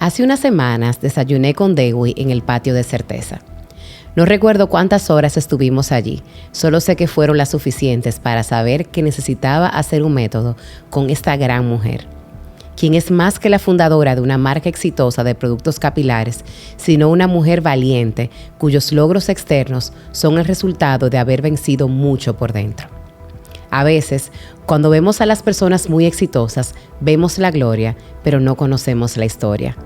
Hace unas semanas desayuné con Dewi en el patio de Certeza. No recuerdo cuántas horas estuvimos allí, solo sé que fueron las suficientes para saber que necesitaba hacer un método con esta gran mujer, quien es más que la fundadora de una marca exitosa de productos capilares, sino una mujer valiente cuyos logros externos son el resultado de haber vencido mucho por dentro. A veces, cuando vemos a las personas muy exitosas, vemos la gloria, pero no conocemos la historia.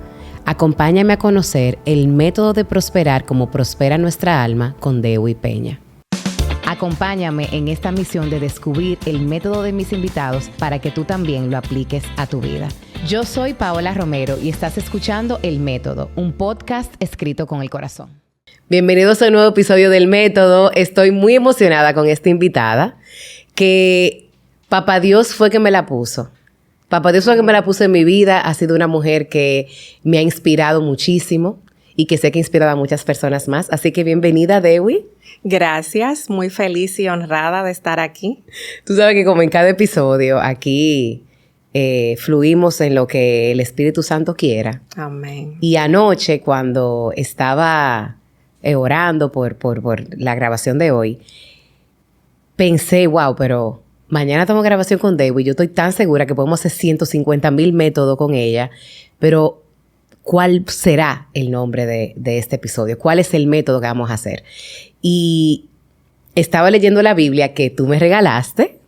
Acompáñame a conocer el método de prosperar como prospera nuestra alma con Dewi Peña. Acompáñame en esta misión de descubrir el método de mis invitados para que tú también lo apliques a tu vida. Yo soy Paola Romero y estás escuchando El Método, un podcast escrito con el corazón. Bienvenidos a un nuevo episodio del Método. Estoy muy emocionada con esta invitada que Papá Dios fue que me la puso. Papá Dios fue que me la puso en mi vida. Ha sido una mujer que me ha inspirado muchísimo y que sé que ha inspirado a muchas personas más. Así que bienvenida, Dewi. Gracias, muy feliz y honrada de estar aquí. Tú sabes que como en cada episodio aquí fluimos en lo que el Espíritu Santo quiera. Amén. Y anoche cuando estaba orando por la grabación de hoy, pensé, wow, pero mañana tengo grabación con Dewi. Yo estoy tan segura que podemos hacer 150,000 métodos con ella, pero ¿cuál será el nombre de este episodio? ¿Cuál es el método que vamos a hacer? Y estaba leyendo la Biblia que tú me regalaste.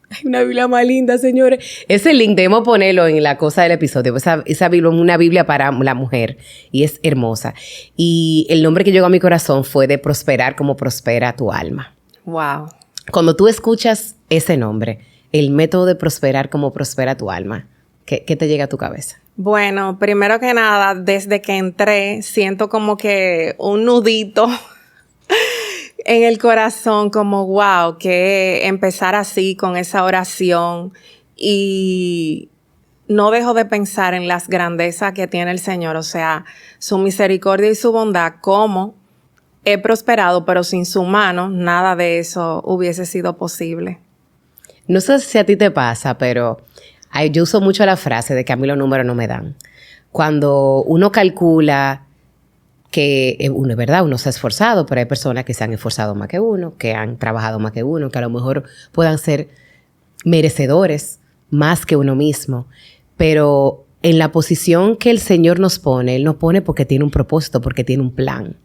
Ay, una Biblia más linda, señores. Ese link debemos ponerlo en la cosa del episodio. Esa Biblia es una Biblia para la mujer y es hermosa. Y el nombre que llegó a mi corazón fue de prosperar como prospera tu alma. Wow. Cuando tú escuchas ese nombre, el método de prosperar como prospera tu alma, ¿qué te llega a tu cabeza? Bueno, primero que nada, desde que entré, siento como que un nudito en el corazón, como wow, que empezar así con esa oración y no dejo de pensar en las grandezas que tiene el Señor, o sea, su misericordia y su bondad, cómo he prosperado, pero sin su mano, nada de eso hubiese sido posible. No sé si a ti te pasa, pero yo uso mucho la frase de que a mí los números no me dan. Cuando uno calcula que uno es verdad, uno se ha esforzado, pero hay personas que se han esforzado más que uno, que han trabajado más que uno, que a lo mejor puedan ser merecedores más que uno mismo. Pero en la posición que el Señor nos pone, Él nos pone porque tiene un propósito, porque tiene un plan.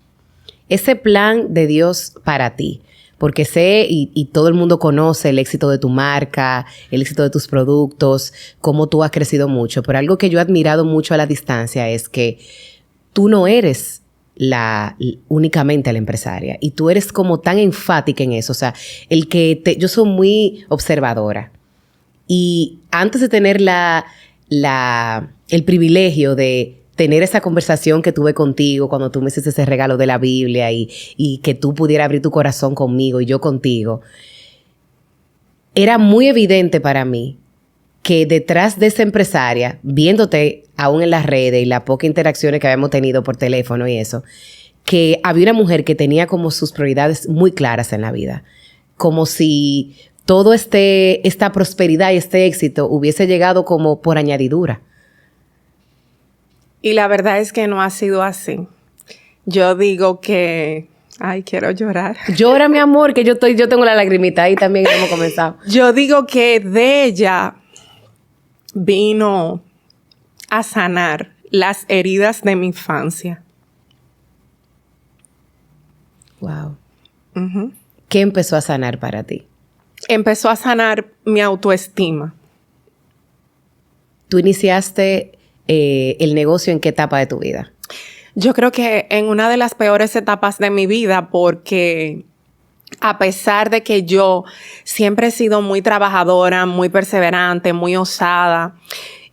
Ese plan de Dios para ti, porque sé y todo el mundo conoce el éxito de tu marca, el éxito de tus productos, cómo tú has crecido mucho, pero algo que yo he admirado mucho a la distancia es que tú no eres únicamente la empresaria y tú eres como tan enfática en eso, o sea, yo soy muy observadora y antes de tener el privilegio de tener esa conversación que tuve contigo cuando tú me hiciste ese regalo de la Biblia y que tú pudieras abrir tu corazón conmigo y yo contigo, era muy evidente para mí que detrás de esa empresaria, viéndote aún en las redes y las pocas interacciones que habíamos tenido por teléfono y eso, que había una mujer que tenía como sus prioridades muy claras en la vida. Como si todo esta prosperidad y este éxito hubiese llegado como por añadidura. Y la verdad es que no ha sido así. Yo digo que... Ay, quiero llorar. Llora, mi amor, que yo tengo la lagrimita ahí también que hemos comenzado. Yo digo que de ella vino a sanar las heridas de mi infancia. Wow. Uh-huh. ¿Qué empezó a sanar para ti? Empezó a sanar mi autoestima. ¿Tú iniciaste el negocio en qué etapa de tu vida? Yo creo que en una de las peores etapas de mi vida, porque a pesar de que yo siempre he sido muy trabajadora, muy perseverante, muy osada,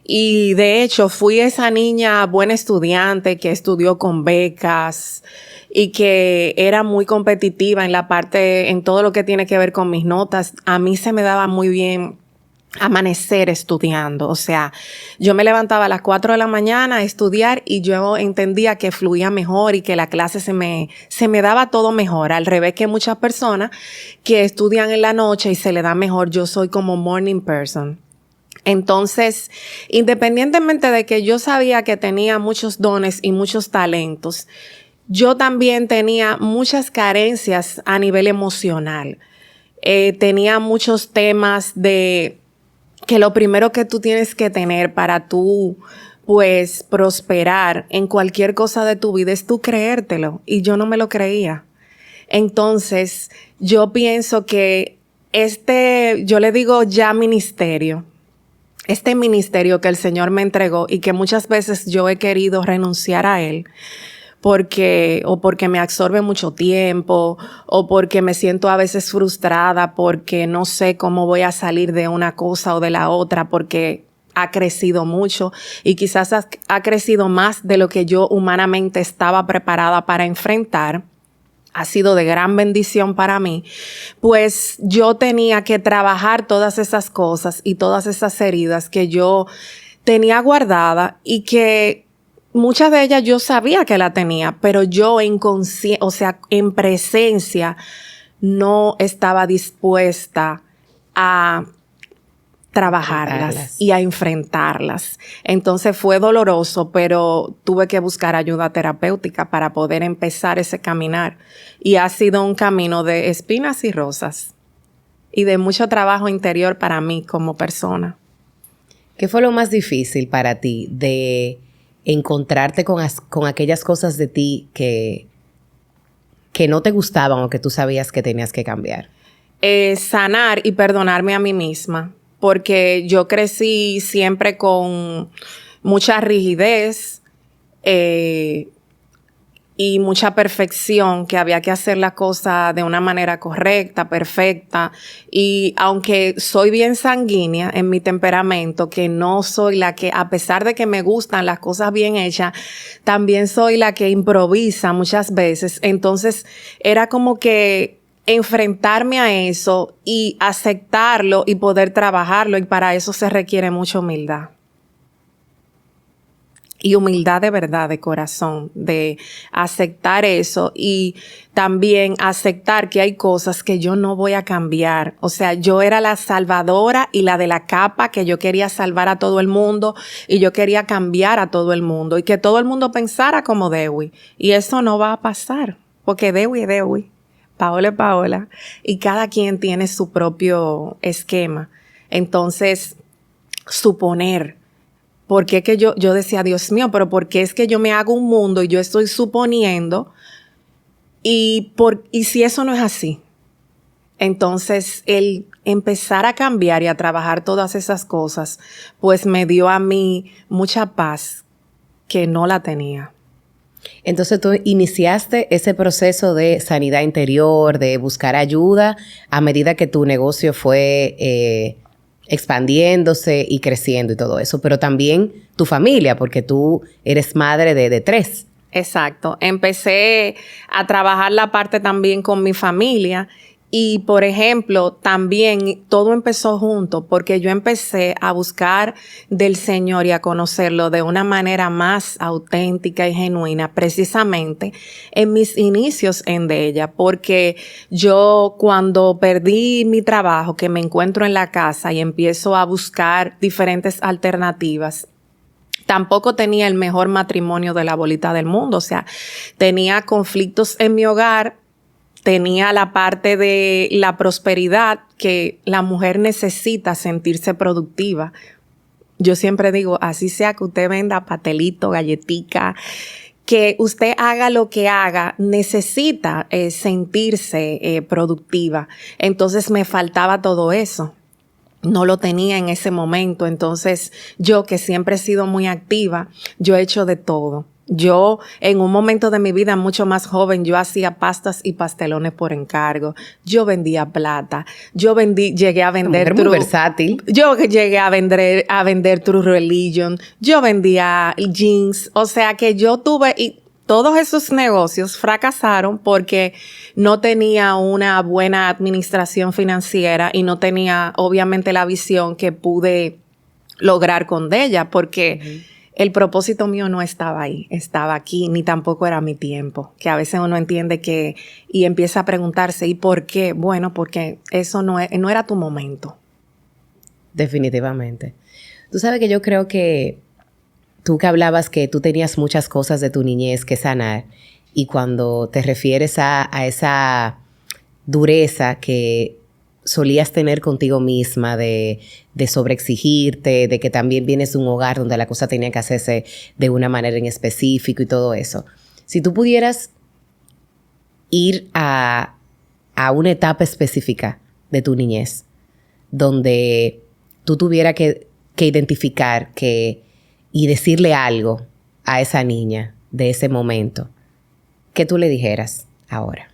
y de hecho fui esa niña buena estudiante que estudió con becas y que era muy competitiva en todo lo que tiene que ver con mis notas, a mí se me daba muy bien amanecer estudiando. O sea, yo me levantaba a las 4 de la mañana a estudiar y yo entendía que fluía mejor y que la clase se me daba todo mejor. Al revés que muchas personas que estudian en la noche y se le da mejor. Yo soy como morning person. Entonces, independientemente de que yo sabía que tenía muchos dones y muchos talentos, yo también tenía muchas carencias a nivel emocional. Tenía muchos temas de que lo primero que tú tienes que tener para tú, pues, prosperar en cualquier cosa de tu vida es tú creértelo. Y yo no me lo creía. Entonces, yo pienso que yo le digo ya ministerio. Este ministerio que el Señor me entregó y que muchas veces yo he querido renunciar a él porque me absorbe mucho tiempo o porque me siento a veces frustrada porque no sé cómo voy a salir de una cosa o de la otra porque ha crecido mucho y quizás ha crecido más de lo que yo humanamente estaba preparada para enfrentar. Ha sido de gran bendición para mí, pues yo tenía que trabajar todas esas cosas y todas esas heridas que yo tenía guardadas y que muchas de ellas yo sabía que la tenía, pero yo en presencia no estaba dispuesta a trabajarlas y a enfrentarlas. Entonces fue doloroso, pero tuve que buscar ayuda terapéutica para poder empezar ese caminar. Y ha sido un camino de espinas y rosas y de mucho trabajo interior para mí como persona. ¿Qué fue lo más difícil para ti de encontrarte con aquellas cosas de ti que no te gustaban o que tú sabías que tenías que cambiar? Sanar y perdonarme a mí misma. Porque yo crecí siempre con mucha rigidez y mucha perfección, que había que hacer la cosa de una manera correcta, perfecta. Y aunque soy bien sanguínea en mi temperamento, que no soy la que, a pesar de que me gustan las cosas bien hechas, también soy la que improvisa muchas veces. Entonces era como que enfrentarme a eso y aceptarlo y poder trabajarlo, y para eso se requiere mucha humildad. Y humildad de verdad, de corazón, de aceptar eso y también aceptar que hay cosas que yo no voy a cambiar. O sea, yo era la salvadora y la de la capa, que yo quería salvar a todo el mundo y yo quería cambiar a todo el mundo y que todo el mundo pensara como Dewi. Y eso no va a pasar, porque Dewi es Dewi. Paola es Paola, y cada quien tiene su propio esquema. Entonces, suponer, porque es que yo decía, Dios mío, pero ¿por qué es que yo me hago un mundo y yo estoy suponiendo? Y si eso no es así. Entonces, el empezar a cambiar y a trabajar todas esas cosas, pues me dio a mí mucha paz que no la tenía. Entonces tú iniciaste ese proceso de sanidad interior, de buscar ayuda a medida que tu negocio fue expandiéndose y creciendo y todo eso, pero también tu familia, porque tú eres madre de 3. Exacto. Empecé a trabajar la parte también con mi familia. Y, por ejemplo, también todo empezó junto porque yo empecé a buscar del Señor y a conocerlo de una manera más auténtica y genuina, precisamente en mis inicios en de ella. Porque yo, cuando perdí mi trabajo, que me encuentro en la casa y empiezo a buscar diferentes alternativas, tampoco tenía el mejor matrimonio de la bolita del mundo. O sea, tenía conflictos en mi hogar. Tenía la parte de la prosperidad, que la mujer necesita sentirse productiva. Yo siempre digo, así sea que usted venda pastelito, galletica, que usted haga lo que haga, necesita sentirse productiva. Entonces me faltaba todo eso. No lo tenía en ese momento. Entonces yo, que siempre he sido muy activa, yo he hecho de todo. Yo, en un momento de mi vida mucho más joven, yo hacía pastas y pastelones por encargo. Yo vendía plata. Llegué a vender muy versátil. Yo llegué a vender True Religion. Yo vendía jeans. O sea que yo tuve, y todos esos negocios fracasaron porque no tenía una buena administración financiera y no tenía, obviamente, la visión que pude lograr con ella, porque el propósito mío no estaba ahí, estaba aquí, ni tampoco era mi tiempo. Que a veces uno entiende y empieza a preguntarse, ¿y por qué? Bueno, porque eso no era tu momento. Definitivamente. Tú sabes que yo creo que tú que hablabas que tú tenías muchas cosas de tu niñez que sanar y cuando te refieres a esa dureza que solías tener contigo misma de sobreexigirte, de que también vienes de un hogar donde la cosa tenía que hacerse de una manera en específico y todo eso. Si tú pudieras ir a una etapa específica de tu niñez donde tú tuvieras que identificar y decirle algo a esa niña de ese momento, ¿qué tú le dijeras ahora?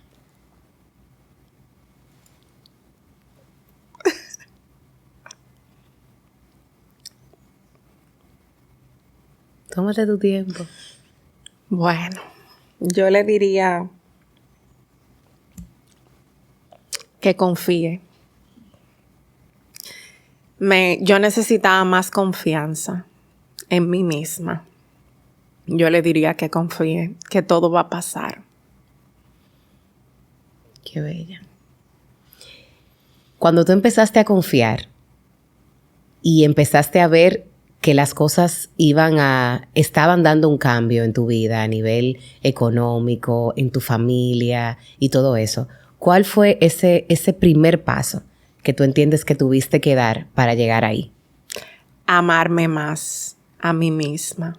Tómate tu tiempo. Bueno, yo le diría que confíe. Yo necesitaba más confianza en mí misma. Yo le diría que confíe, que todo va a pasar. Qué bella. Cuando tú empezaste a confiar y empezaste a ver que las cosas estaban dando un cambio en tu vida a nivel económico, en tu familia y todo eso, ¿cuál fue ese primer paso que tú entiendes que tuviste que dar para llegar ahí? Amarme más a mí misma.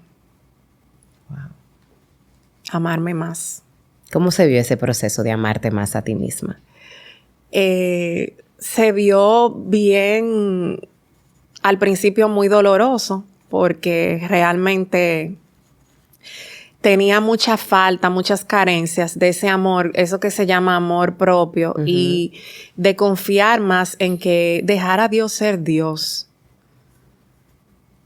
Wow. Amarme más. ¿Cómo se vio ese proceso de amarte más a ti misma? Se vio bien, al principio muy doloroso, porque realmente tenía mucha falta, muchas carencias de ese amor, eso que se llama amor propio, Uh-huh. y de confiar más en que dejar a Dios ser Dios.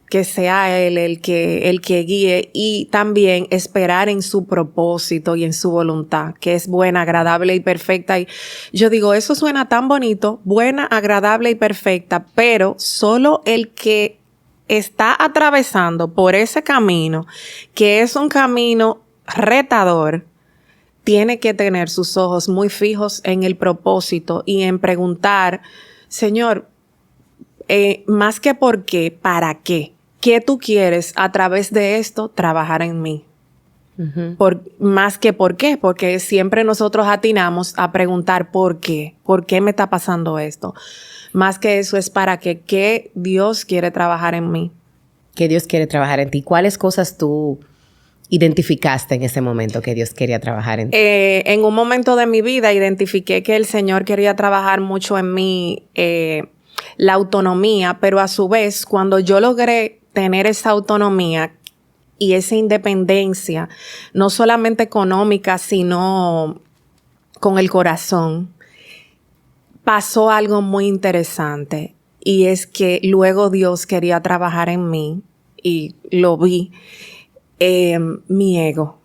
Que sea Él el que guíe, y también esperar en su propósito y en su voluntad, que es buena, agradable y perfecta. Y yo digo, eso suena tan bonito, buena, agradable y perfecta, pero solo el que está atravesando por ese camino, que es un camino retador, tiene que tener sus ojos muy fijos en el propósito y en preguntar, Señor, más que por qué, ¿para qué? ¿Qué tú quieres a través de esto trabajar en mí? Uh-huh. Más que por qué, porque siempre nosotros atinamos a preguntar por qué me está pasando esto. Más que eso es para qué Dios quiere trabajar en mí. ¿Qué Dios quiere trabajar en ti? ¿Cuáles cosas tú identificaste en ese momento que Dios quería trabajar en ti? En un momento de mi vida identifiqué que el Señor quería trabajar mucho en mí, la autonomía, pero a su vez, cuando yo logré tener esa autonomía y esa independencia, no solamente económica, sino con el corazón, pasó algo muy interesante, y es que luego Dios quería trabajar en mí, y lo vi, mi ego.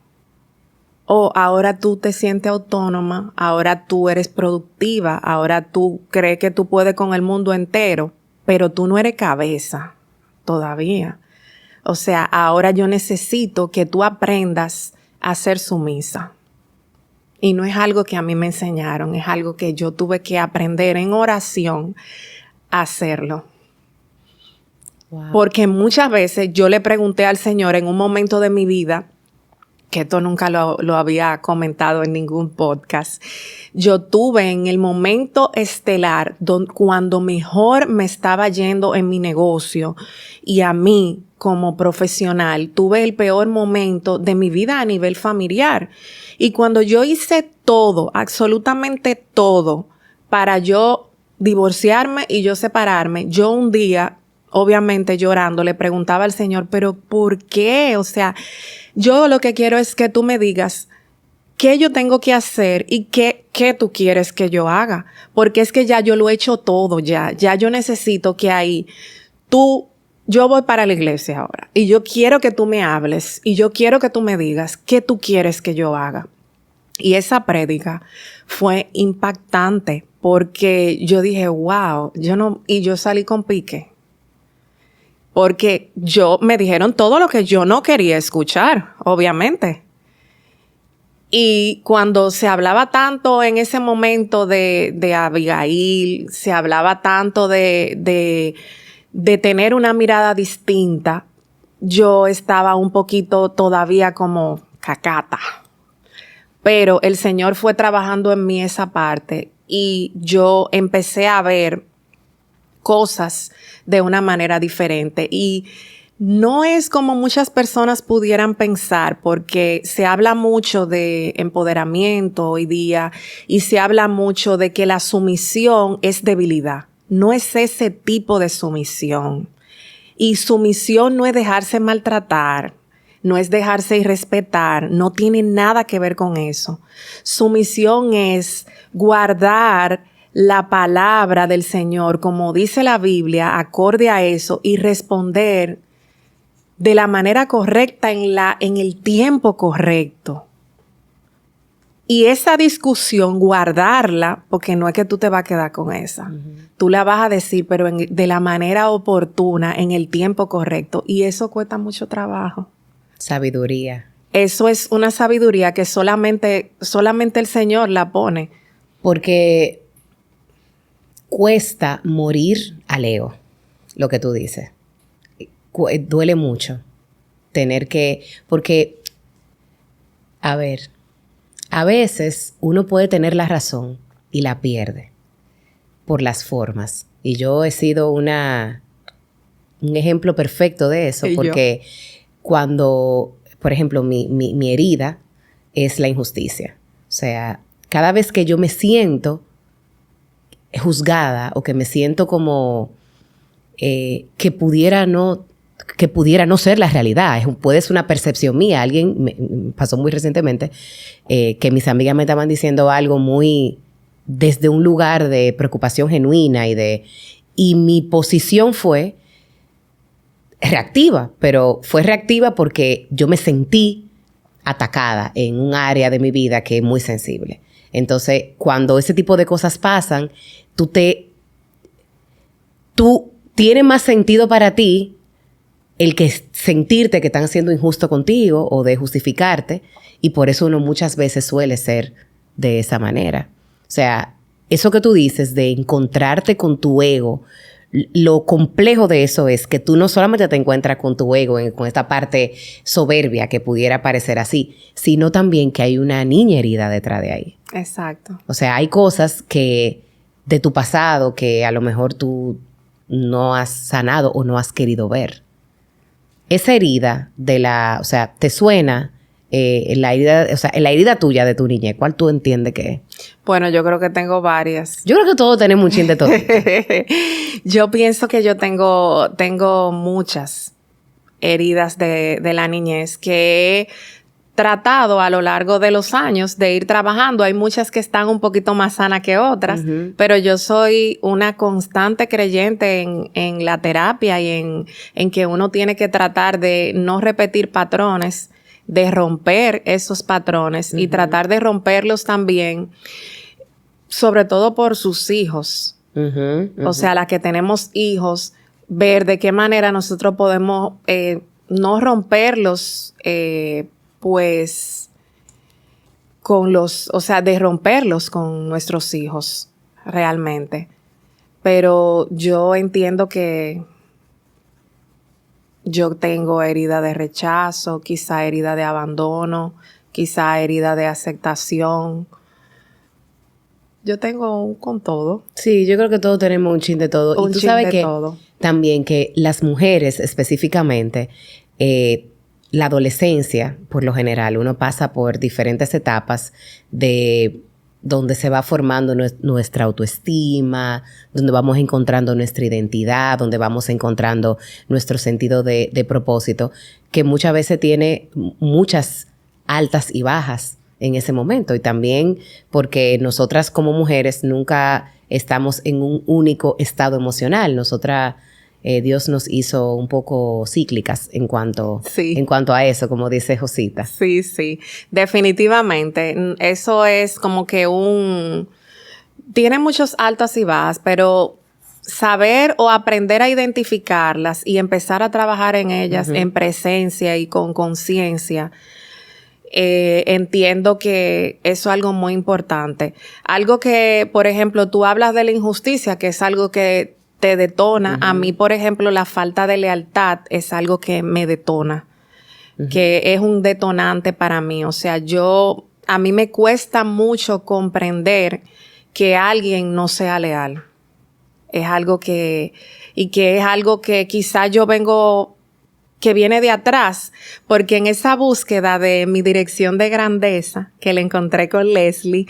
Ahora tú te sientes autónoma, ahora tú eres productiva, ahora tú crees que tú puedes con el mundo entero, pero tú no eres cabeza todavía. O sea, ahora yo necesito que tú aprendas a ser sumisa. Y no es algo que a mí me enseñaron, es algo que yo tuve que aprender en oración a hacerlo. Wow. Porque muchas veces yo le pregunté al Señor en un momento de mi vida, que esto nunca lo había comentado en ningún podcast. Yo tuve en el momento estelar, cuando mejor me estaba yendo en mi negocio y a mí como profesional, tuve el peor momento de mi vida a nivel familiar. Y cuando yo hice todo, absolutamente todo, para yo divorciarme y yo separarme, yo un día, obviamente llorando, le preguntaba al Señor, ¿pero por qué? O sea, yo lo que quiero es que tú me digas qué yo tengo que hacer y qué tú quieres que yo haga. Porque es que ya yo lo he hecho todo ya. Ya yo necesito que ahí yo voy para la iglesia ahora y yo quiero que tú me hables y yo quiero que tú me digas qué tú quieres que yo haga. Y esa prédica fue impactante porque yo dije, wow, y yo salí con pique. Porque me dijeron todo lo que yo no quería escuchar, obviamente. Y cuando se hablaba tanto en ese momento de Abigail, se hablaba tanto de de tener una mirada distinta, yo estaba un poquito todavía como cacata. Pero el Señor fue trabajando en mí esa parte y yo empecé a ver cosas de una manera diferente. Y no es como muchas personas pudieran pensar, porque se habla mucho de empoderamiento hoy día y se habla mucho de que la sumisión es debilidad. No es ese tipo de sumisión. Y sumisión no es dejarse maltratar, no es dejarse irrespetar, no tiene nada que ver con eso. Sumisión es guardar la palabra del Señor, como dice la Biblia, acorde a eso, y responder de la manera correcta en el tiempo correcto. Y esa discusión, guardarla, porque no es que tú te vas a quedar con esa. Tú la vas a decir, pero de la manera oportuna, en el tiempo correcto. Y eso cuesta mucho trabajo. Sabiduría. Eso es una sabiduría que solamente el Señor la pone. Porque cuesta morir al ego, lo que tú dices. Duele mucho tener que... Porque, a ver, a veces uno puede tener la razón y la pierde por las formas. Y yo he sido un ejemplo perfecto de eso, porque cuando, por ejemplo, mi herida es la injusticia. O sea, cada vez que yo me siento juzgada o que me siento como que pudiera no ser la realidad. Puede ser una percepción mía. Alguien me pasó muy recientemente que mis amigas me estaban diciendo algo muy desde un lugar de preocupación genuina y mi posición fue reactiva, pero fue reactiva porque yo me sentí atacada en un área de mi vida que es muy sensible. Entonces, cuando ese tipo de cosas pasan, tú tiene más sentido para ti el que sentirte que están siendo injusto contigo o de justificarte, y por eso uno muchas veces suele ser de esa manera. O sea, eso que tú dices de encontrarte con tu ego, lo complejo de eso es que tú no solamente te encuentras con tu ego, con esta parte soberbia que pudiera parecer así, sino también que hay una niña herida detrás de ahí. Exacto. O sea, hay cosas que de tu pasado que a lo mejor tú no has sanado o no has querido ver. Esa herida o sea, ¿te suena la herida tuya de tu niñez? ¿Cuál tú entiendes que es? Bueno, yo creo que tengo varias. Yo creo que todos tenemos un chin de todo. Yo pienso que yo tengo muchas heridas de la niñez que he tratado a lo largo de los años de ir trabajando. Hay muchas que están un poquito más sanas que otras, pero yo soy una constante creyente en la terapia y en que uno tiene que tratar de no repetir patrones, de romper esos patrones y tratar de romperlos también, sobre todo por sus hijos. O sea, las que tenemos hijos, ver de qué manera nosotros podemos no romperlos, pues, de romperlos con nuestros hijos, realmente. Pero yo entiendo que yo tengo herida de rechazo, quizá herida de abandono, quizá herida de aceptación. Yo tengo con todo. Sí, yo creo que todos tenemos un chin de todo. Y tú sabes que también que las mujeres específicamente, la adolescencia, por lo general, uno pasa por diferentes etapas de donde se va formando nuestra autoestima, donde vamos encontrando nuestra identidad, donde vamos encontrando nuestro sentido de propósito, que muchas veces tiene muchas altas y bajas en ese momento. Y también porque nosotras como mujeres nunca estamos en un único estado emocional. Nosotras... Dios nos hizo un poco cíclicas en cuanto a eso, como dice Josita. Sí, sí, definitivamente. Eso es como que tiene muchos altas y bajas, pero saber o aprender a identificarlas y empezar a trabajar en ellas en presencia y con conciencia, entiendo que eso es algo muy importante. Algo que, por ejemplo, tú hablas de la injusticia, que es algo que te detona. A mí, por ejemplo, la falta de lealtad es algo que me detona, que es un detonante para mí. O sea, a mí me cuesta mucho comprender que alguien no sea leal. Es algo que quizá yo que viene de atrás, porque en esa búsqueda de mi dirección de grandeza que le encontré con Leslie,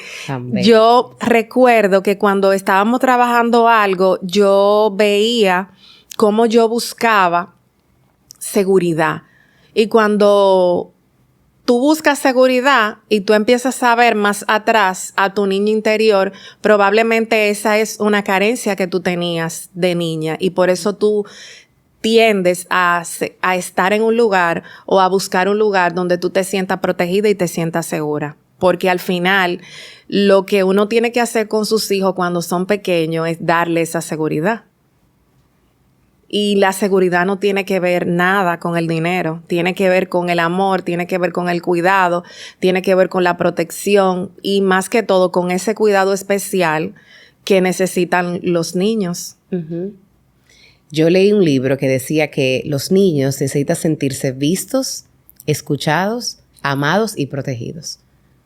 yo recuerdo que cuando estábamos trabajando algo, yo veía cómo yo buscaba seguridad. Y cuando tú buscas seguridad y tú empiezas a ver más atrás a tu niño interior, probablemente esa es una carencia que tú tenías de niña y por eso tú tiendes a estar en un lugar o a buscar un lugar donde tú te sientas protegida y te sientas segura. Porque al final, lo que uno tiene que hacer con sus hijos cuando son pequeños es darle esa seguridad. Y la seguridad no tiene que ver nada con el dinero, tiene que ver con el amor, tiene que ver con el cuidado, tiene que ver con la protección y más que todo con ese cuidado especial que necesitan los niños. Yo leí un libro que decía que los niños necesitan sentirse vistos, escuchados, amados y protegidos.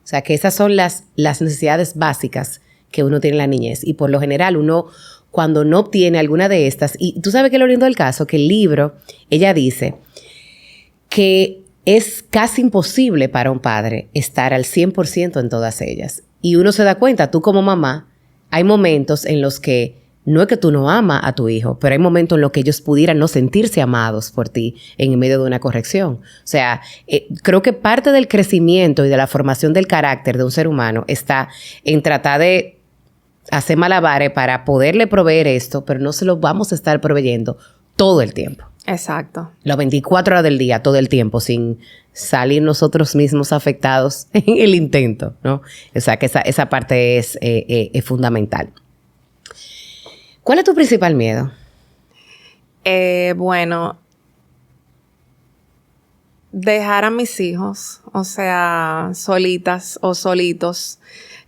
O sea, que esas son las necesidades básicas que uno tiene en la niñez. Y por lo general, uno, cuando no obtiene alguna de estas, y tú sabes que lo lindo del caso, que el libro, ella dice que es casi imposible para un padre estar al 100% en todas ellas. Y uno se da cuenta, tú como mamá, hay momentos en los que no es que tú no amas a tu hijo, pero hay momentos en los que ellos pudieran no sentirse amados por ti en medio de una corrección. O sea, creo que parte del crecimiento y de la formación del carácter de un ser humano está en tratar de hacer malabares para poderle proveer esto, pero no se lo vamos a estar proveyendo todo el tiempo. Exacto. Las 24 horas del día, todo el tiempo, sin salir nosotros mismos afectados en el intento, ¿no? O sea, que esa parte es fundamental. ¿Cuál es tu principal miedo? Bueno, dejar a mis hijos, o sea, solitas o solitos.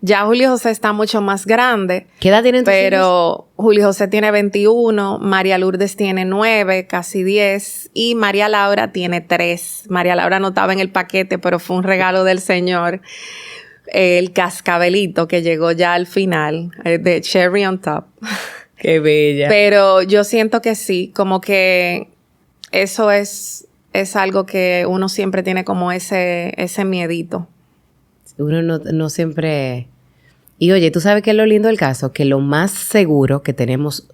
Ya Julio José está mucho más grande. ¿Qué edad tienen tus hijos? Pero Julio José tiene 21, María Lourdes tiene 9, casi 10, y María Laura tiene 3. María Laura no estaba en el paquete, pero fue un regalo del Señor. El cascabelito que llegó ya al final, de Cherry on Top. Qué bella. Pero yo siento que sí, como que eso es algo que uno siempre tiene como ese miedito. Uno no siempre... Y oye, ¿tú sabes qué es lo lindo del caso? Que lo más seguro que tenemos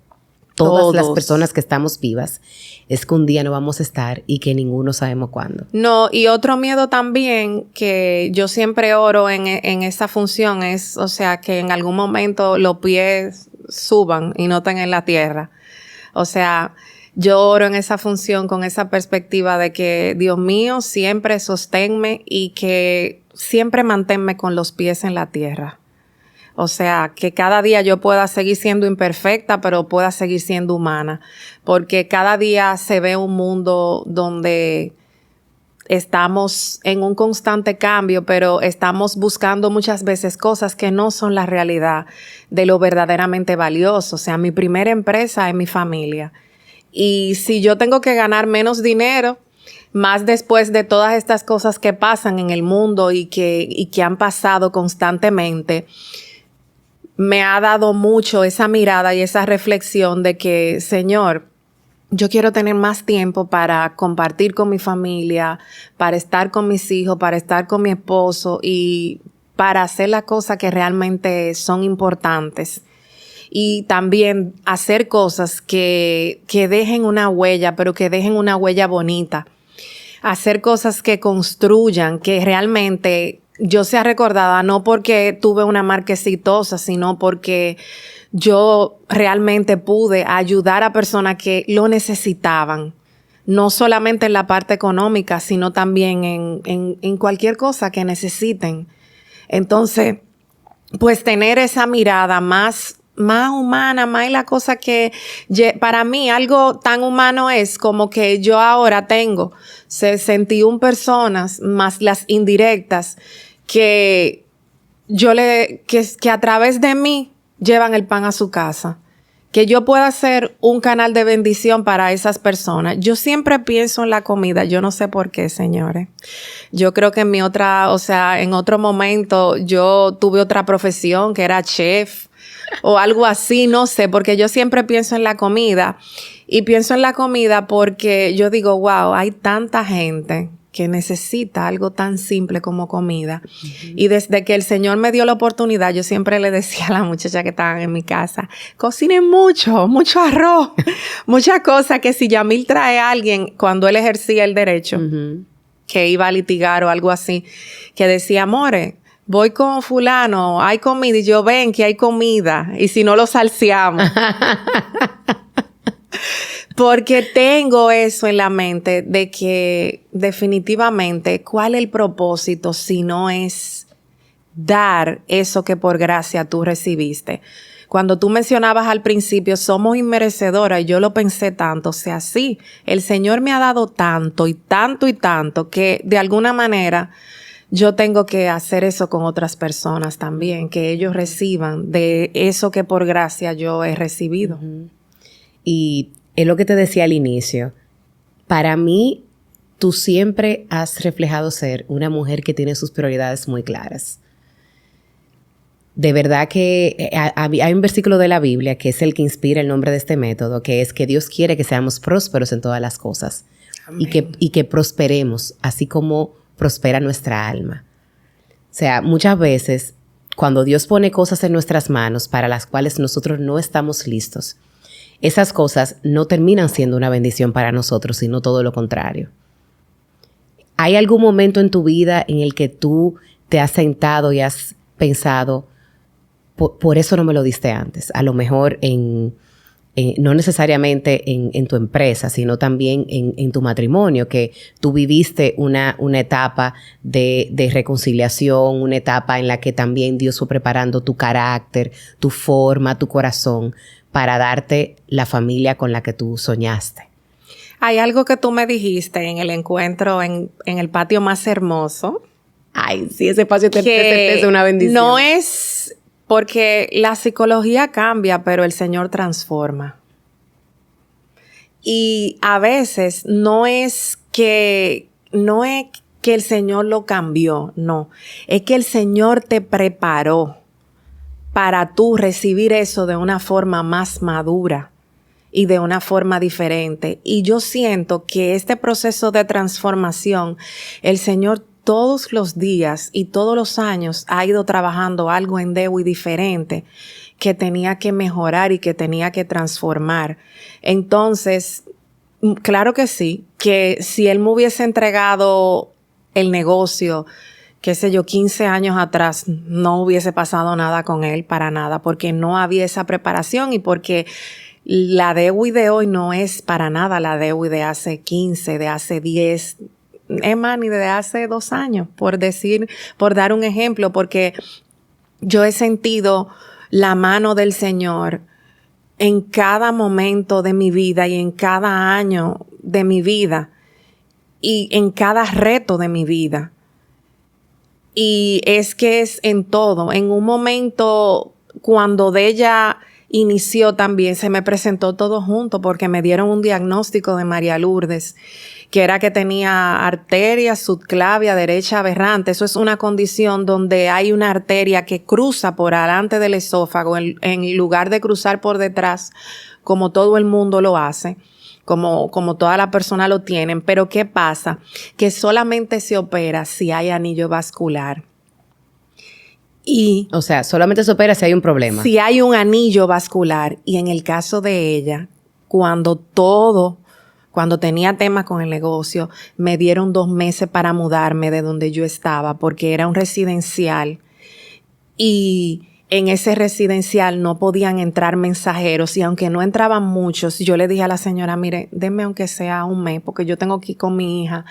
todas las personas que estamos vivas es que un día no vamos a estar y que ninguno sabemos cuándo. No, y otro miedo también que yo siempre oro en esa función es, o sea, que en algún momento los pies suban y no estén en la tierra. O sea, yo oro en esa función con esa perspectiva de que, Dios mío, siempre sosténme y que siempre manténme con los pies en la tierra. O sea, que cada día yo pueda seguir siendo imperfecta, pero pueda seguir siendo humana. Porque cada día se ve un mundo donde estamos en un constante cambio, pero estamos buscando muchas veces cosas que no son la realidad de lo verdaderamente valioso. O sea, mi primera empresa es mi familia. Y si yo tengo que ganar menos dinero, más después de todas estas cosas que pasan en el mundo y que han pasado constantemente, me ha dado mucho esa mirada y esa reflexión de que, Señor, yo quiero tener más tiempo para compartir con mi familia, para estar con mis hijos, para estar con mi esposo y para hacer las cosas que realmente son importantes. Y también hacer cosas que dejen una huella, pero que dejen una huella bonita. Hacer cosas que construyan, que realmente yo sea recordada, no porque tuve una marca exitosa, sino porque yo realmente pude ayudar a personas que lo necesitaban. No solamente en la parte económica, sino también en cualquier cosa que necesiten. Entonces, pues tener esa mirada más humana, más la cosa que para mí algo tan humano es como que yo ahora tengo 61 personas más las indirectas que a través de mí llevan el pan a su casa, que yo pueda ser un canal de bendición para esas personas. Yo siempre pienso en la comida. Yo no sé por qué, señores. Yo creo que en otro momento yo tuve otra profesión que era chef o algo así, no sé, porque yo siempre pienso en la comida. Y pienso en la comida porque yo digo, wow, hay tanta gente que necesita algo tan simple como comida. Uh-huh. Y desde que el Señor me dio la oportunidad, yo siempre le decía a las muchachas que estaban en mi casa, cocinen mucho arroz, muchas cosas que si Yamil trae a alguien cuando él ejercía el derecho, uh-huh, que iba a litigar o algo así, que decía, amore, voy con fulano, hay comida, y yo, ven que hay comida, y si no lo salseamos. Porque tengo eso en la mente de que definitivamente, ¿cuál es el propósito si no es dar eso que por gracia tú recibiste? Cuando tú mencionabas al principio, somos inmerecedoras, y yo lo pensé tanto, o sea, sí, el Señor me ha dado tanto y tanto y tanto que de alguna manera yo tengo que hacer eso con otras personas también, que ellos reciban de eso que por gracia yo he recibido. Uh-huh. Y es lo que te decía al inicio. Para mí, tú siempre has reflejado ser una mujer que tiene sus prioridades muy claras. De verdad que hay un versículo de la Biblia que es el que inspira el nombre de este método, que es que Dios quiere que seamos prósperos en todas las cosas. Y que prosperemos, así como prospera nuestra alma. O sea, muchas veces, cuando Dios pone cosas en nuestras manos para las cuales nosotros no estamos listos, esas cosas no terminan siendo una bendición para nosotros, sino todo lo contrario. ¿Hay algún momento en tu vida en el que tú te has sentado y has pensado, por eso no me lo diste antes? A lo mejor no necesariamente en tu empresa, sino también en tu matrimonio, que tú viviste una etapa de reconciliación, una etapa en la que también Dios fue preparando tu carácter, tu forma, tu corazón, para darte la familia con la que tú soñaste. Hay algo que tú me dijiste en el encuentro en el patio más hermoso. Ay, sí, ese patio es una bendición. No es porque la psicología cambia, pero el Señor transforma. Y a veces no es que el Señor lo cambió, no. Es que el Señor te preparó para tú recibir eso de una forma más madura y de una forma diferente. Y yo siento que este proceso de transformación, el Señor todos los días y todos los años ha ido trabajando algo en Dewi diferente que tenía que mejorar y que tenía que transformar. Entonces, claro que sí, que si Él me hubiese entregado el negocio, qué sé yo, 15 años atrás, no hubiese pasado nada con él, para nada, porque no había esa preparación y porque la Dewi de hoy no es para nada la Dewi de hace 15, de hace 10, es más, ni de hace 2 años, por dar un ejemplo, porque yo he sentido la mano del Señor en cada momento de mi vida y en cada año de mi vida y en cada reto de mi vida. Y es que es en todo. En un momento, cuando de ella inició también, se me presentó todo junto porque me dieron un diagnóstico de María Lourdes, que era que tenía arteria subclavia derecha aberrante. Eso es una condición donde hay una arteria que cruza por delante del esófago en lugar de cruzar por detrás, como todo el mundo lo hace. Como toda la persona lo tienen, pero ¿qué pasa? Que solamente se opera si hay anillo vascular. O sea, solamente se opera si hay un problema. Si hay un anillo vascular. Y en el caso de ella, cuando tenía temas con el negocio, me dieron 2 meses para mudarme de donde yo estaba, porque era un residencial. Y en ese residencial no podían entrar mensajeros y aunque no entraban muchos, yo le dije a la señora, mire, denme aunque sea 1 mes porque yo tengo que ir con mi hija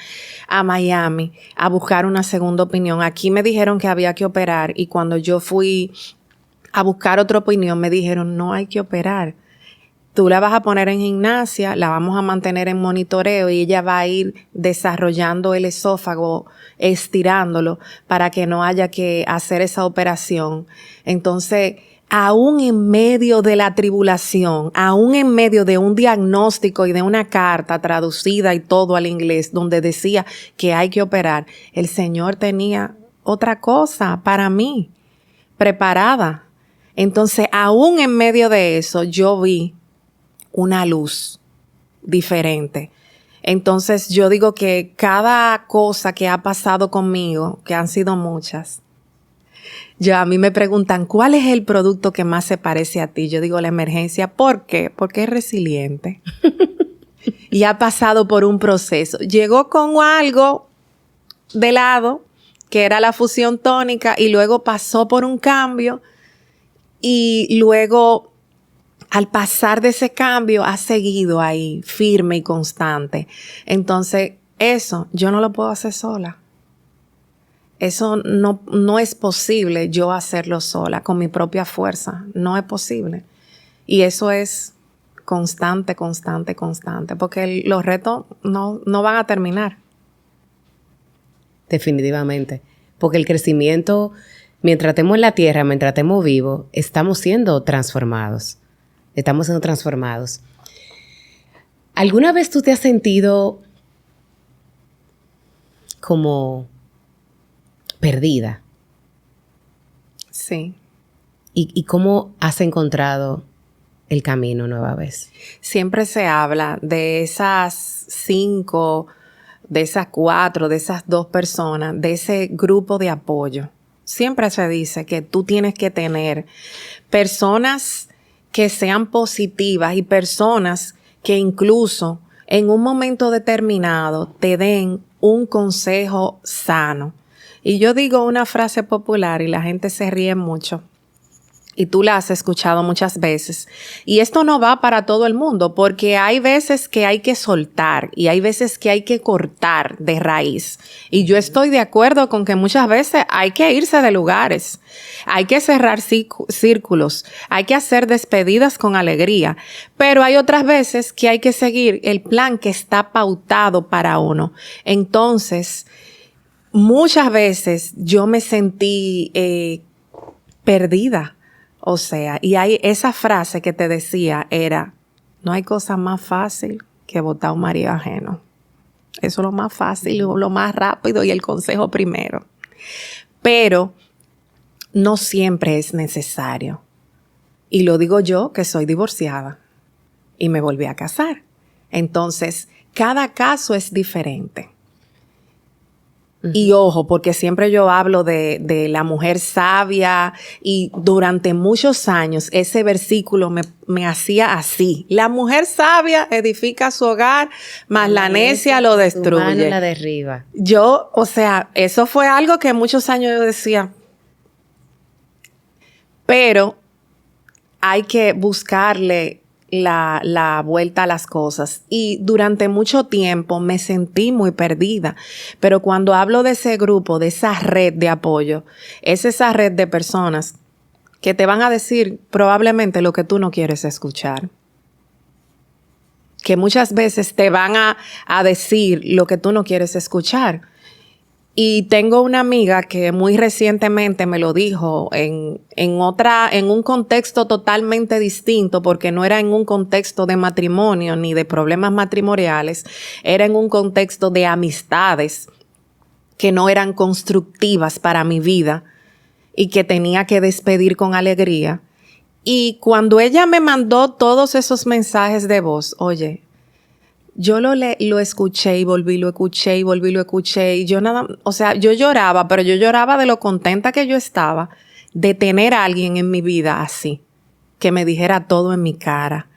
a Miami a buscar una segunda opinión. Aquí me dijeron que había que operar y cuando yo fui a buscar otra opinión me dijeron, no hay que operar. Tú la vas a poner en gimnasia, la vamos a mantener en monitoreo y ella va a ir desarrollando el esófago, estirándolo para que no haya que hacer esa operación. Entonces, aún en medio de la tribulación, aún en medio de un diagnóstico y de una carta traducida y todo al inglés donde decía que hay que operar, el Señor tenía otra cosa para mí, preparada. Entonces, aún en medio de eso, yo vi una luz diferente. Entonces, yo digo que cada cosa que ha pasado conmigo, que han sido muchas, a mí me preguntan, ¿cuál es el producto que más se parece a ti? Yo digo, la emergencia. ¿Por qué? Porque es resiliente. Y ha pasado por un proceso. Llegó con algo de lado, que era la fusión tónica, y luego pasó por un cambio, y luego, al pasar de ese cambio, ha seguido ahí, firme y constante. Entonces, eso yo no lo puedo hacer sola. Eso no es posible yo hacerlo sola, con mi propia fuerza. No es posible. Y eso es constante, porque los retos no van a terminar. Definitivamente. Porque el crecimiento, mientras estemos en la tierra, mientras estemos vivos, estamos siendo transformados. ¿Alguna vez tú te has sentido como perdida? Sí. ¿Y cómo has encontrado el camino nueva vez? Siempre se habla de esas 5, de esas 4, de esas 2 personas, de ese grupo de apoyo. Siempre se dice que tú tienes que tener personas que sean positivas y personas que incluso en un momento determinado te den un consejo sano. Y yo digo una frase popular y la gente se ríe mucho. Y tú la has escuchado muchas veces. Y esto no va para todo el mundo, porque hay veces que hay que soltar y hay veces que hay que cortar de raíz. Y yo estoy de acuerdo con que muchas veces hay que irse de lugares. Hay que cerrar círculos. Hay que hacer despedidas con alegría. Pero hay otras veces que hay que seguir el plan que está pautado para uno. Entonces, muchas veces yo me sentí perdida. O sea, y hay esa frase que te decía era, no hay cosa más fácil que botar un marido ajeno. Eso es lo más fácil, lo más rápido y el consejo primero. Pero no siempre es necesario. Y lo digo yo, que soy divorciada y me volví a casar. Entonces, cada caso es diferente. Y ojo, porque siempre yo hablo de la mujer sabia y durante muchos años ese versículo me hacía así. La mujer sabia edifica su hogar, mas la necia lo destruye. Tu mano la derriba. Yo, o sea, eso fue algo que muchos años yo decía. Pero hay que buscarle la vuelta a las cosas. Y durante mucho tiempo me sentí muy perdida. Pero cuando hablo de ese grupo, de esa red de apoyo, es esa red de personas que te van a decir probablemente lo que tú no quieres escuchar. Que muchas veces te van a decir lo que tú no quieres escuchar. Y tengo una amiga que muy recientemente me lo dijo en un contexto totalmente distinto, porque no era en un contexto de matrimonio ni de problemas matrimoniales, era en un contexto de amistades que no eran constructivas para mi vida y que tenía que despedir con alegría. Y cuando ella me mandó todos esos mensajes de voz, oye, yo lo escuché y volví, lo escuché y volví, lo escuché. Y yo yo lloraba, pero yo lloraba de lo contenta que yo estaba de tener a alguien en mi vida así, que me dijera todo en mi cara,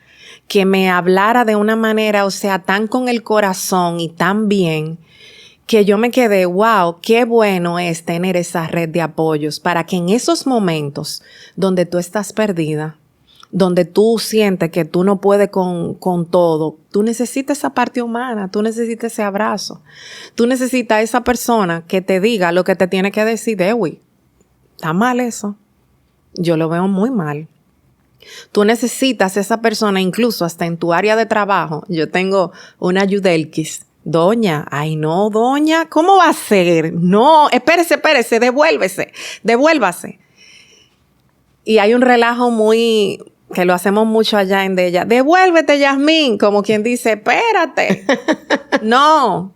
que me hablara de una manera, o sea, tan con el corazón y tan bien, que yo me quedé, wow, qué bueno es tener esa red de apoyos para que en esos momentos donde tú estás perdida, donde tú sientes que tú no puedes con todo, tú necesitas esa parte humana, tú necesitas ese abrazo, tú necesitas esa persona que te diga lo que te tiene que decir. Dewi, está mal eso, yo lo veo muy mal. Tú necesitas esa persona incluso hasta en tu área de trabajo. Yo tengo una Yudelkis. Doña, ay no, doña, ¿cómo va a ser? No, espérese, devuélvase. Y hay un relajo muy, que lo hacemos mucho allá en Della. Devuélvete, Yasmín, como quien dice, espérate. No,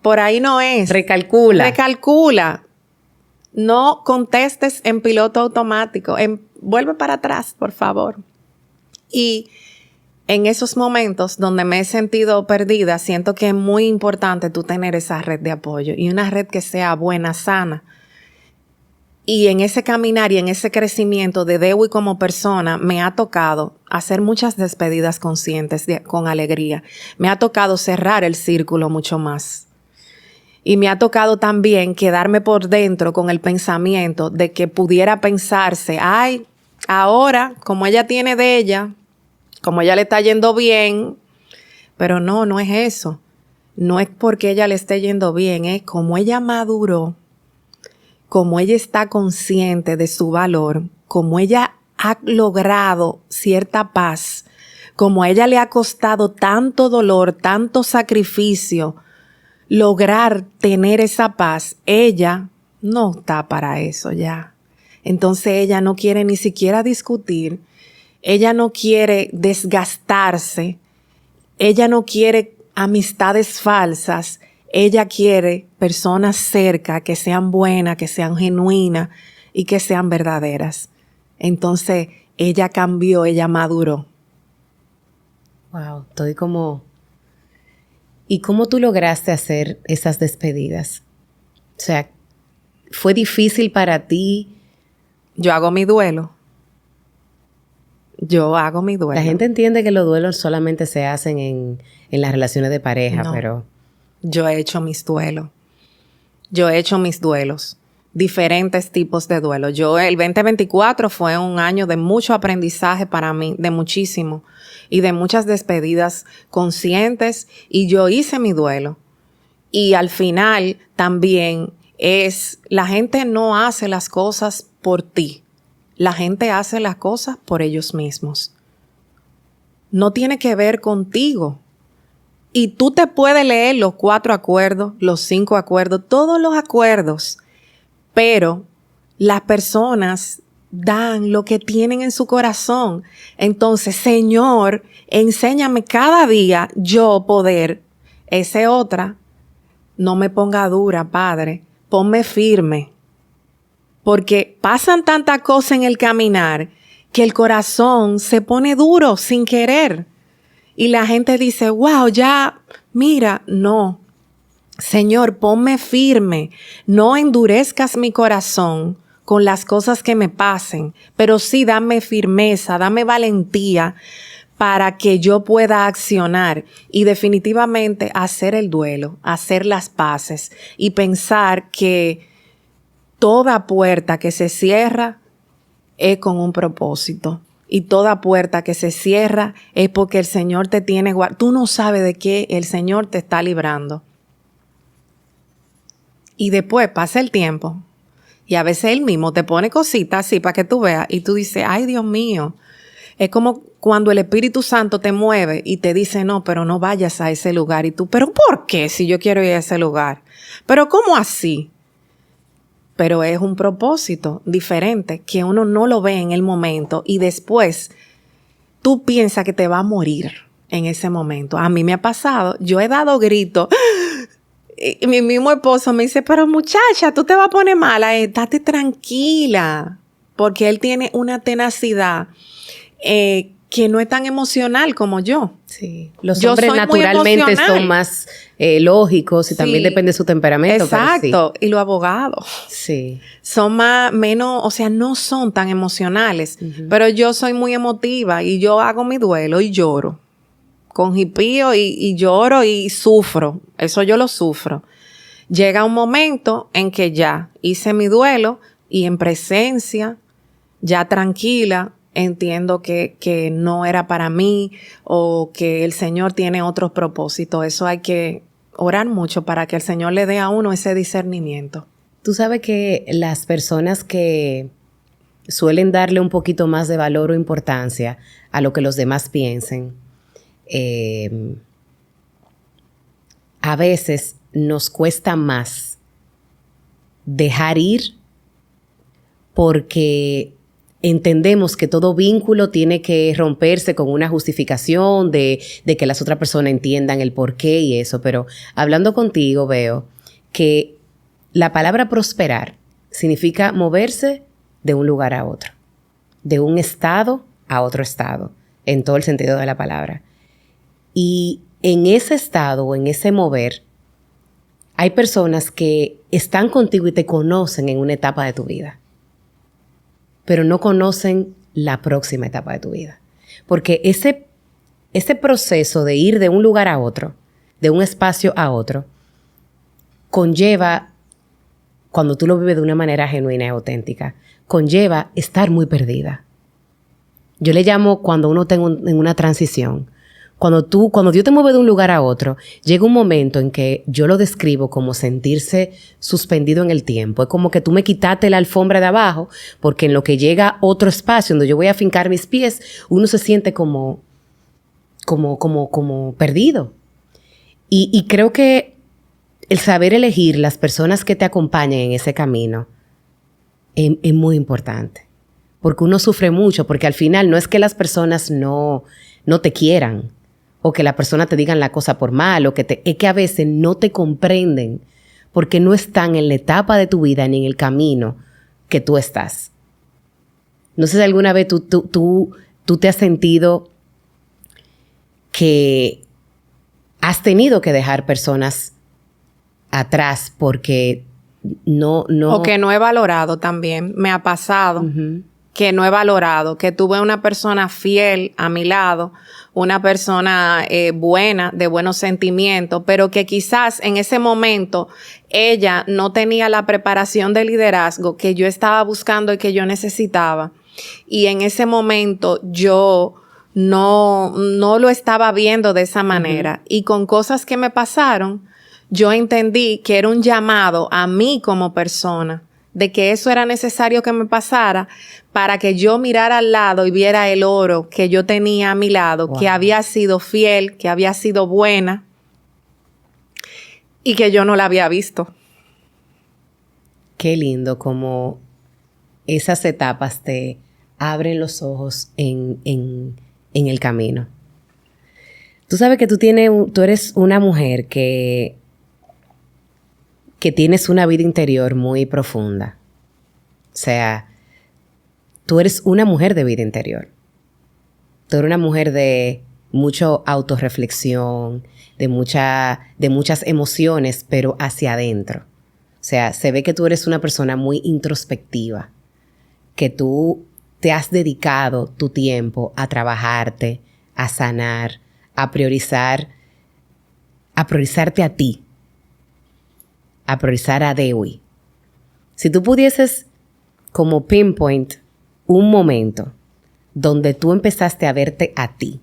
por ahí no es. Recalcula. Recalcula. No contestes en piloto automático. Vuelve para atrás, por favor. Y en esos momentos donde me he sentido perdida, siento que es muy importante tú tener esa red de apoyo y una red que sea buena, sana. Y en ese caminar y en ese crecimiento de Dewi como persona, me ha tocado hacer muchas despedidas conscientes con alegría. Me ha tocado cerrar el círculo mucho más. Y me ha tocado también quedarme por dentro con el pensamiento de que pudiera pensarse, ay, ahora, como ella tiene de ella, como ella le está yendo bien, pero no es eso. No es porque ella le esté yendo bien, es como ella maduró, como ella está consciente de su valor, como ella ha logrado cierta paz, como a ella le ha costado tanto dolor, tanto sacrificio, lograr tener esa paz, ella no está para eso ya. Entonces ella no quiere ni siquiera discutir, ella no quiere desgastarse, ella no quiere amistades falsas, ella quiere personas cerca que sean buenas, que sean genuinas y que sean verdaderas. Entonces ella cambió, ella maduró. Wow, estoy como... ¿Y cómo tú lograste hacer esas despedidas? O sea, ¿fue difícil para ti? Yo hago mi duelo. La gente entiende que los duelos solamente se hacen en las relaciones de pareja, No. pero... Yo he hecho mis duelos. Diferentes tipos de duelo. El 2024 fue un año de mucho aprendizaje para mí, de muchísimo, y de muchas despedidas conscientes, y yo hice mi duelo. Y al final también la gente no hace las cosas por ti. La gente hace las cosas por ellos mismos. No tiene que ver contigo. Y tú te puedes leer los 4 acuerdos, los 5 acuerdos, todos los acuerdos, pero las personas dan lo que tienen en su corazón. Entonces, Señor, enséñame cada día yo poder, ese otra, no me ponga dura, Padre, ponme firme. Porque pasan tantas cosas en el caminar que el corazón se pone duro sin querer. Y la gente dice, wow, ya, mira, no. Señor, ponme firme. No endurezcas mi corazón con las cosas que me pasen, pero sí dame firmeza, dame valentía para que yo pueda accionar y definitivamente hacer el duelo, hacer las paces y pensar que toda puerta que se cierra es con un propósito. Y toda puerta que se cierra es porque el Señor te tiene guardado. Tú no sabes de qué el Señor te está librando. Y después pasa el tiempo. Y a veces Él mismo te pone cositas así para que tú veas. Y tú dices, ay, Dios mío. Es como cuando el Espíritu Santo te mueve y te dice, no, pero no vayas a ese lugar. Y tú, ¿pero por qué si yo quiero ir a ese lugar? ¿Pero cómo así? Pero es un propósito diferente que uno no lo ve en el momento y después tú piensas que te va a morir en ese momento. A mí me ha pasado, yo he dado gritos y mi mismo esposo me dice, pero muchacha, tú te vas a poner mala, estate tranquila, porque él tiene una tenacidad que no es tan emocional como yo. Sí. Los hombres naturalmente son más lógicos y también depende de su temperamento. Exacto. Sí. Y los abogados. Sí. Son menos, o sea, no son tan emocionales. Pero yo soy muy emotiva y yo hago mi duelo y lloro. Con jipío y lloro y sufro. Eso yo lo sufro. Llega un momento en que ya hice mi duelo y en presencia, ya tranquila, entiendo que no era para mí o que el Señor tiene otros propósitos. Eso hay que orar mucho para que el Señor le dé a uno ese discernimiento. Tú sabes que las personas que suelen darle un poquito más de valor o importancia a lo que los demás piensen, a veces nos cuesta más dejar ir porque entendemos que todo vínculo tiene que romperse con una justificación de que las otras personas entiendan el porqué y eso. Pero hablando contigo veo que la palabra prosperar significa moverse de un lugar a otro, de un estado a otro estado, en todo el sentido de la palabra. Y en ese estado o en ese mover, hay personas que están contigo y te conocen en una etapa de tu vida, pero no conocen la próxima etapa de tu vida. Porque ese proceso de ir de un lugar a otro, de un espacio a otro, conlleva, cuando tú lo vives de una manera genuina y auténtica, conlleva estar muy perdida. Yo le llamo cuando uno está en una transición. Cuando Dios te mueve de un lugar a otro, llega un momento en que yo lo describo como sentirse suspendido en el tiempo. Es como que tú me quitaste la alfombra de abajo, porque en lo que llega otro espacio donde yo voy a fincar mis pies, uno se siente como perdido. Y creo que el saber elegir las personas que te acompañan en ese camino es muy importante. Porque uno sufre mucho, porque al final no es que las personas no te quieran, o que la persona te digan la cosa por mal, es que a veces no te comprenden porque no están en la etapa de tu vida ni en el camino que tú estás. No sé si alguna vez tú te has sentido que has tenido que dejar personas atrás porque no... O que no he valorado también. Me ha pasado. Uh-huh. Que no he valorado, que tuve una persona fiel a mi lado, una persona buena, de buenos sentimientos, pero que quizás en ese momento ella no tenía la preparación de liderazgo que yo estaba buscando y que yo necesitaba. Y en ese momento yo no lo estaba viendo de esa manera. Uh-huh. Y con cosas que me pasaron, yo entendí que era un llamado a mí como persona, de que eso era necesario que me pasara para que yo mirara al lado y viera el oro que yo tenía a mi lado, wow, que había sido fiel, que había sido buena y que yo no la había visto. Qué lindo como esas etapas te abren los ojos en el camino. Tú sabes que tú eres una mujer que tienes una vida interior muy profunda. O sea, tú eres una mujer de vida interior. Tú eres una mujer de mucha autorreflexión, de muchas emociones, pero hacia adentro. O sea, se ve que tú eres una persona muy introspectiva, que tú te has dedicado tu tiempo a trabajarte, a sanar, a priorizarte a ti, a priorizar a Dewi. Si tú pudieses como pinpoint un momento donde tú empezaste a verte a ti,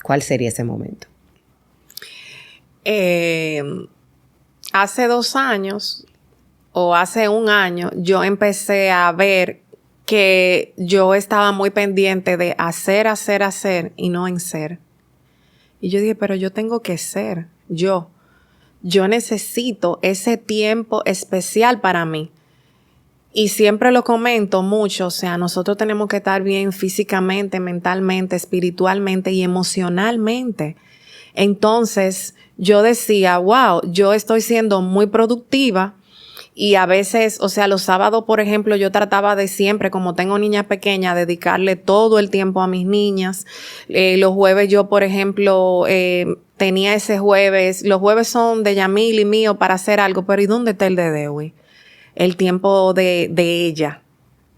¿cuál sería ese momento? Hace 2 años o hace 1 año yo empecé a ver que yo estaba muy pendiente de hacer y no en ser. Y yo dije, pero yo tengo que ser yo. Yo necesito ese tiempo especial para mí. Y siempre lo comento mucho, o sea, nosotros tenemos que estar bien físicamente, mentalmente, espiritualmente y emocionalmente. Entonces, yo decía, wow, yo estoy siendo muy productiva y a veces, o sea, los sábados, por ejemplo, yo trataba de siempre, como tengo niñas pequeñas, dedicarle todo el tiempo a mis niñas. Los jueves yo, por ejemplo, tenía ese jueves, los jueves son de Yamil y mío para hacer algo, pero ¿y dónde está el de Dewi? El tiempo de ella,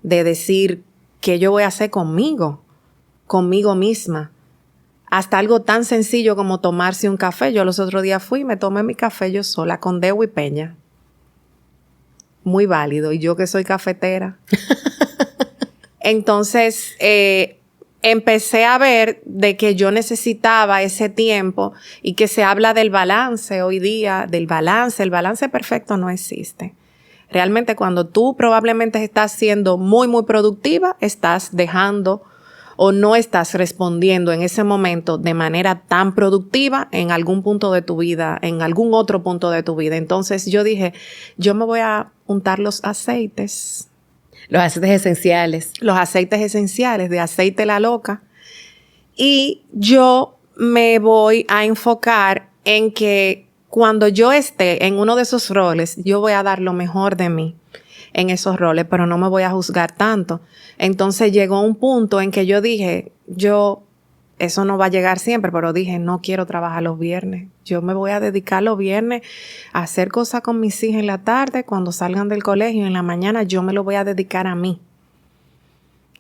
de decir qué yo voy a hacer conmigo misma. Hasta algo tan sencillo como tomarse un café. Yo los otros días fui y me tomé mi café yo sola con Dewi Peña. Muy válido. Y yo que soy cafetera. Entonces, empecé a ver de que yo necesitaba ese tiempo y que se habla del balance hoy día, del balance. El balance perfecto no existe. Realmente cuando tú probablemente estás siendo muy, muy productiva, estás dejando o no estás respondiendo en ese momento de manera tan productiva en algún punto de tu vida, en algún otro punto de tu vida. Entonces yo dije, yo me voy a untar los aceites. Los aceites esenciales. Los aceites esenciales de aceite la loca. Y yo me voy a enfocar en que cuando yo esté en uno de esos roles, yo voy a dar lo mejor de mí en esos roles, pero no me voy a juzgar tanto. Entonces llegó un punto en que yo dije, eso no va a llegar siempre, pero dije, no quiero trabajar los viernes. Yo me voy a dedicar los viernes a hacer cosas con mis hijas en la tarde, cuando salgan del colegio, en la mañana yo me lo voy a dedicar a mí.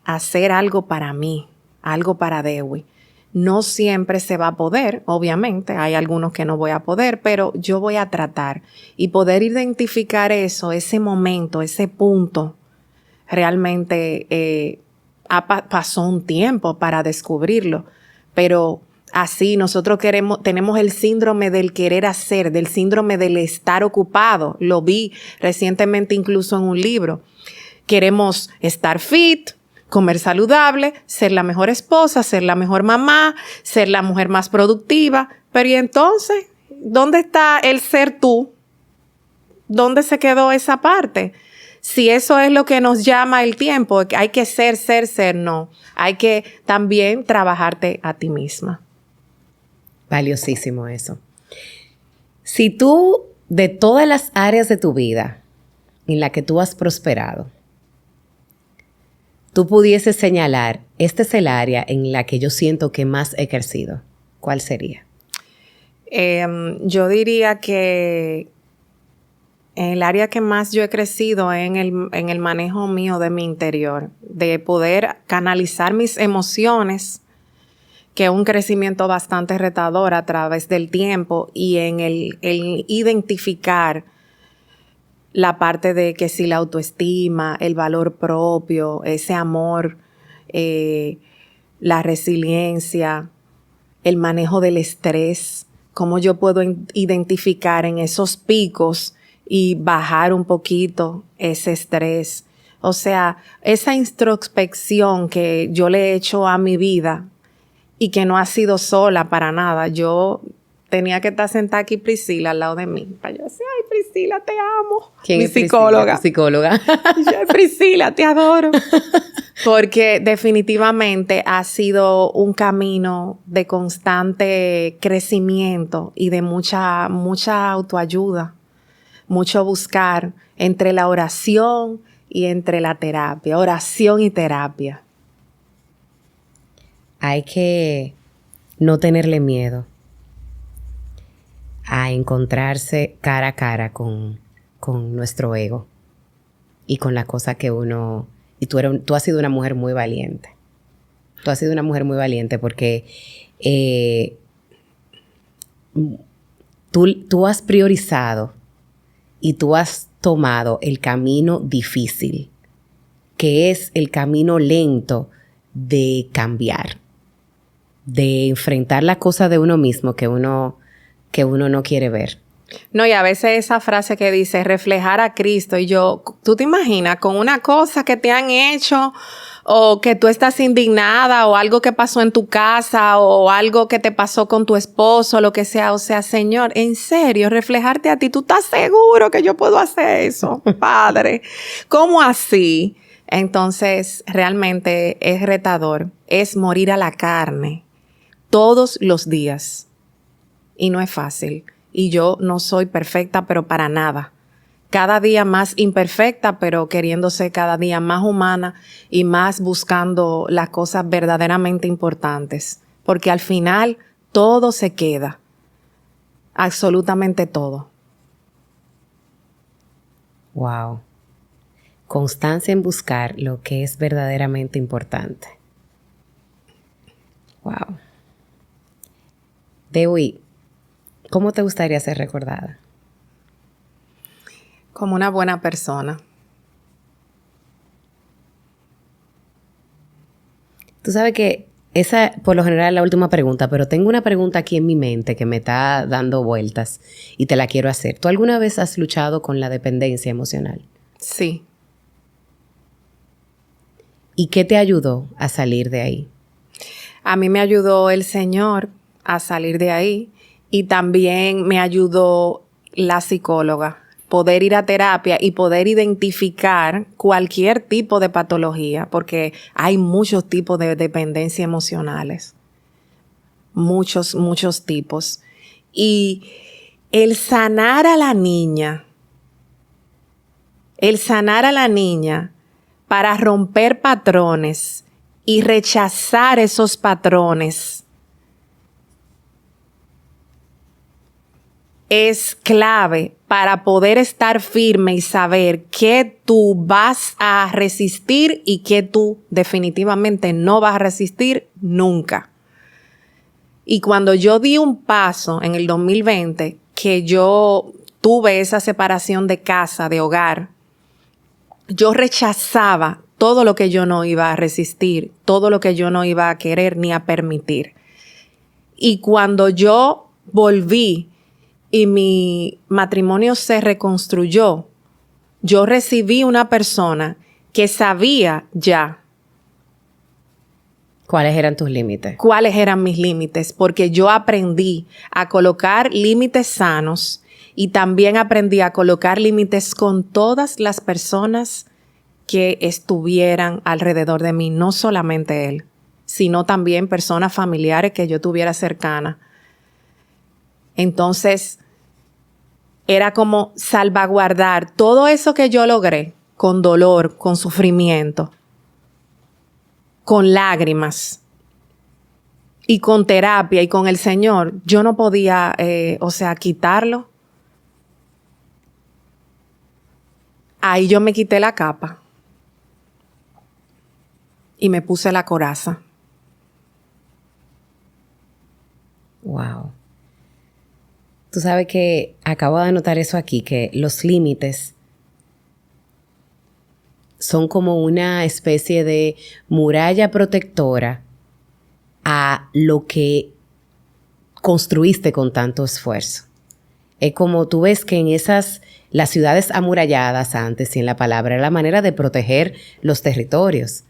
A hacer algo para mí, algo para Dewi. No siempre se va a poder, obviamente, hay algunos que no voy a poder, pero yo voy a tratar y poder identificar eso, ese momento, ese punto. Realmente pasó un tiempo para descubrirlo, pero así nosotros tenemos el síndrome del querer hacer, del síndrome del estar ocupado. Lo vi recientemente incluso en un libro. Queremos estar fit, comer saludable, ser la mejor esposa, ser la mejor mamá, ser la mujer más productiva. Pero ¿y entonces? ¿Dónde está el ser tú? ¿Dónde se quedó esa parte? Si eso es lo que nos llama el tiempo, hay que ser, no. Hay que también trabajarte a ti misma. Valiosísimo eso. Si tú, de todas las áreas de tu vida en la que tú has prosperado, tú pudieses señalar, este es el área en la que yo siento que más he crecido, ¿cuál sería? Yo diría que el área que más yo he crecido es en el manejo mío de mi interior, de poder canalizar mis emociones, que es un crecimiento bastante retador a través del tiempo, y en el identificar la parte de que si la autoestima, el valor propio, ese amor, la resiliencia, el manejo del estrés, cómo yo puedo identificar en esos picos y bajar un poquito ese estrés. O sea, esa introspección que yo le he hecho a mi vida y que no ha sido sola para nada. Yo tenía que estar sentada aquí Priscila al lado de mí. Para yo decir, ay, Priscila, te amo. ¿Quién Mi es Priscila? psicóloga. Tu psicóloga. Yo, Priscila, te adoro. Porque definitivamente ha sido un camino de constante crecimiento y de mucha autoayuda. Mucho buscar entre la oración y entre la terapia. Oración y terapia. Hay que no tenerle miedo a encontrarse cara a cara con nuestro ego y con la cosa que uno... Y tú has sido una mujer muy valiente. Tú has sido una mujer muy valiente porque tú has priorizado y tú has tomado el camino difícil, que es el camino lento de cambiar, de enfrentar la cosa de uno mismo que uno no quiere ver. No, y a veces esa frase que dice reflejar a Cristo, y tú te imaginas con una cosa que te han hecho o que tú estás indignada o algo que pasó en tu casa o algo que te pasó con tu esposo, lo que sea. O sea, Señor, en serio, reflejarte a ti. ¿Tú estás seguro que yo puedo hacer eso, Padre? ¿Cómo así? Entonces, realmente es retador. Es morir a la carne todos los días. Y no es fácil. Y yo no soy perfecta, pero para nada. Cada día más imperfecta, pero queriéndose cada día más humana y más buscando las cosas verdaderamente importantes. Porque al final todo se queda. Absolutamente todo. Wow. Constancia en buscar lo que es verdaderamente importante. Wow. Dewi, ¿cómo te gustaría ser recordada? Como una buena persona. Tú sabes que esa, por lo general, es la última pregunta, pero tengo una pregunta aquí en mi mente que me está dando vueltas y te la quiero hacer. ¿Tú alguna vez has luchado con la dependencia emocional? Sí. ¿Y qué te ayudó a salir de ahí? A mí me ayudó el Señor a salir de ahí y también me ayudó la psicóloga poder ir a terapia y poder identificar cualquier tipo de patología, porque hay muchos tipos de dependencia emocionales. Muchos tipos. Y el sanar a la niña para romper patrones y rechazar esos patrones es clave para poder estar firme y saber qué tú vas a resistir y qué tú definitivamente no vas a resistir nunca. Y cuando yo di un paso en el 2020, que yo tuve esa separación de casa, de hogar, yo rechazaba todo lo que yo no iba a resistir, todo lo que yo no iba a querer ni a permitir. Y cuando yo volví y mi matrimonio se reconstruyó, yo recibí una persona que sabía ya ¿cuáles eran tus límites? ¿Cuáles eran mis límites? Porque yo aprendí a colocar límites sanos y también aprendí a colocar límites con todas las personas que estuvieran alrededor de mí, no solamente él, sino también personas familiares que yo tuviera cercana. Entonces, era como salvaguardar todo eso que yo logré con dolor, con sufrimiento, con lágrimas y con terapia y con el Señor. Yo no podía, quitarlo. Ahí yo me quité la capa y me puse la coraza. Wow. Tú sabes que acabo de anotar eso aquí, que los límites son como una especie de muralla protectora a lo que construiste con tanto esfuerzo. Es como tú ves que en las ciudades amuralladas antes, y en la palabra, era la manera de proteger los territorios.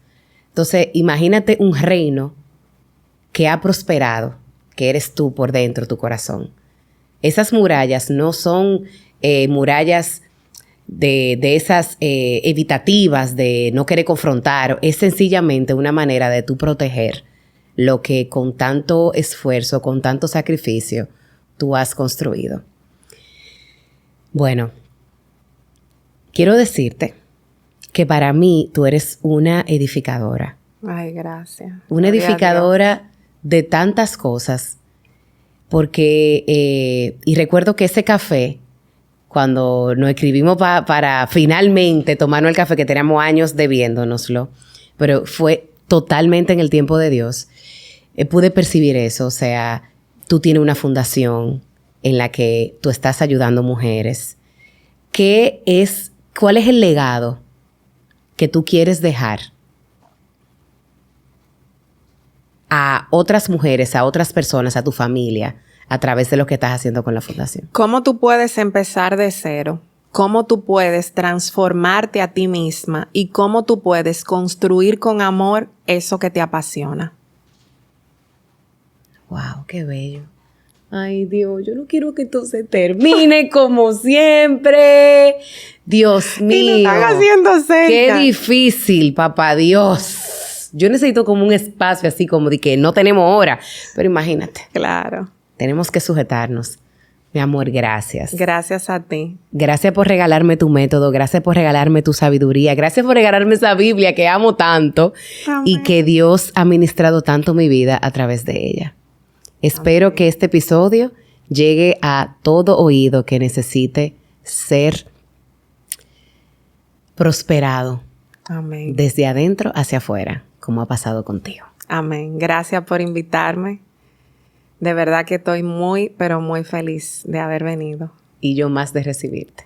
Entonces, imagínate un reino que ha prosperado, que eres tú por dentro, tu corazón. Esas murallas no son murallas de esas evitativas de no querer confrontar. Es sencillamente una manera de tú proteger lo que con tanto esfuerzo, con tanto sacrificio, tú has construido. Bueno, quiero decirte que para mí tú eres una edificadora. Ay, gracias. Una edificadora de tantas cosas. Porque, y recuerdo que ese café, cuando nos escribimos para finalmente tomarnos el café, que teníamos años debiéndonoslo, pero fue totalmente en el tiempo de Dios, pude percibir eso. O sea, tú tienes una fundación en la que tú estás ayudando mujeres. ¿Cuál es el legado que tú quieres dejar a otras mujeres, a otras personas, a tu familia, a través de lo que estás haciendo con la fundación? ¿Cómo tú puedes empezar de cero? ¿Cómo tú puedes transformarte a ti misma? ¿Y cómo tú puedes construir con amor eso que te apasiona? ¡Wow! ¡Qué bello! Ay, Dios, yo no quiero que esto se termine como siempre. Dios mío. Y lo están haciendo cerca. Qué difícil, papá Dios. Yo necesito como un espacio así como de que no tenemos hora. Pero imagínate. Claro. Tenemos que sujetarnos. Mi amor, gracias. Gracias a ti. Gracias por regalarme tu método. Gracias por regalarme tu sabiduría. Gracias por regalarme esa Biblia que amo tanto. Amén. Y que Dios ha ministrado tanto mi vida a través de ella. Espero Amén. Que este episodio llegue a todo oído que necesite ser prosperado. Amén. Desde adentro hacia afuera, como ha pasado contigo. Amén. Gracias por invitarme. De verdad que estoy muy, pero muy feliz de haber venido. Y yo más de recibirte.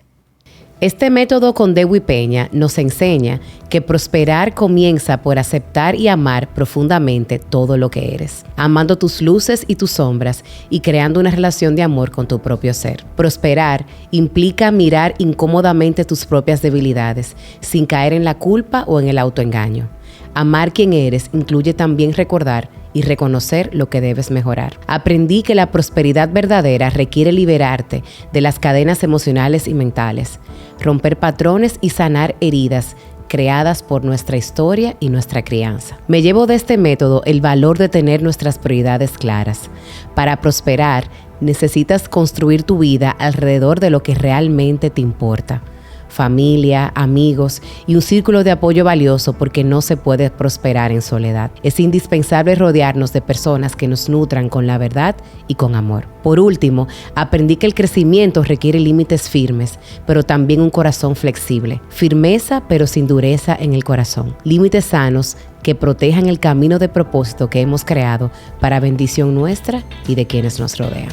Este método con Dewi Peña nos enseña que prosperar comienza por aceptar y amar profundamente todo lo que eres, amando tus luces y tus sombras y creando una relación de amor con tu propio ser. Prosperar implica mirar incómodamente tus propias debilidades sin caer en la culpa o en el autoengaño. Amar quien eres incluye también recordar y reconocer lo que debes mejorar. Aprendí que la prosperidad verdadera requiere liberarte de las cadenas emocionales y mentales, romper patrones y sanar heridas creadas por nuestra historia y nuestra crianza. Me llevo de este método el valor de tener nuestras prioridades claras. Para prosperar, necesitas construir tu vida alrededor de lo que realmente te importa. Familia, amigos y un círculo de apoyo valioso, porque no se puede prosperar en soledad. Es indispensable rodearnos de personas que nos nutran con la verdad y con amor. Por último, aprendí que el crecimiento requiere límites firmes, pero también un corazón flexible. Firmeza, pero sin dureza en el corazón. Límites sanos que protejan el camino de propósito que hemos creado para bendición nuestra y de quienes nos rodean.